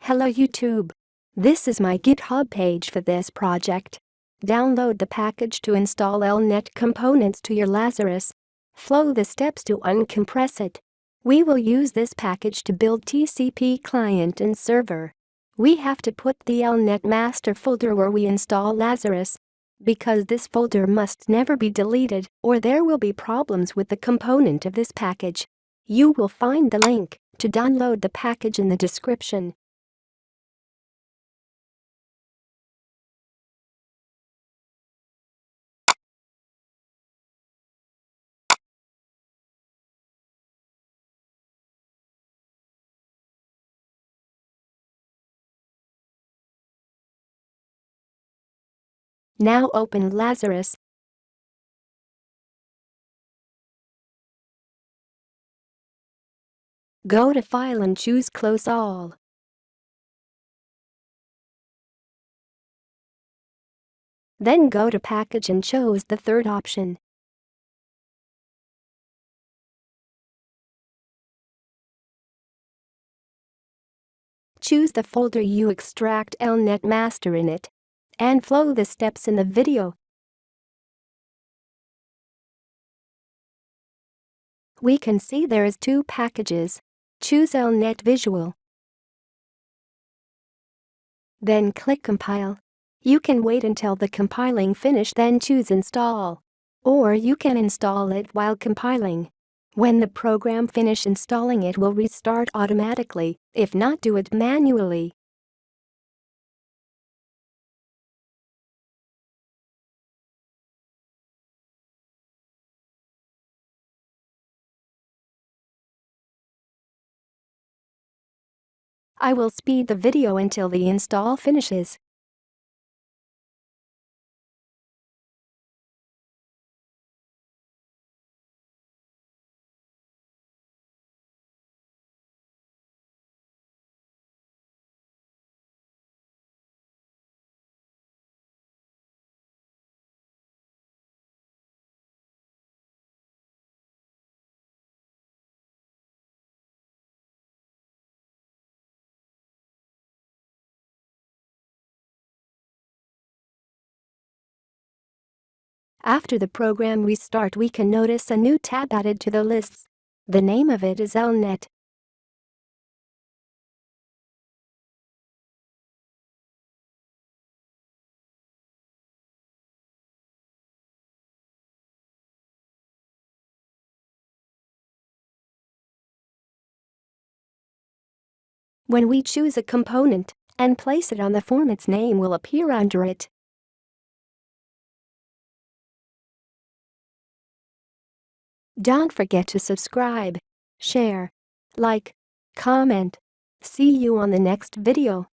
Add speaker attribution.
Speaker 1: Hello YouTube. This is my GitHub page for this project. Download the package to install lNet components to your Lazarus. Follow the steps to uncompress it. We will use this package to build TCP client and server. We have to put the lNet master folder where we install Lazarus, because this folder must never be deleted or there will be problems with the component of this package. You will find the link to download the package in the description. Now open Lazarus. Go to File and choose Close All. Then go to Package and choose the third option. Choose the folder you extract lNet master in it. And follow the steps in the video. We can see there is two packages. Choose lNet Visual. Then click Compile. You can wait until the compiling finish then choose Install. Or you can install it while compiling. When the program finish installing it will restart automatically, if not do it manually. I will speed the video until the install finishes. After the program restart, we can notice a new tab added to the lists. The name of it is lNet. When we choose a component and place it on the form, its name will appear under it. Don't forget to subscribe, share, like, comment. See you on the next video.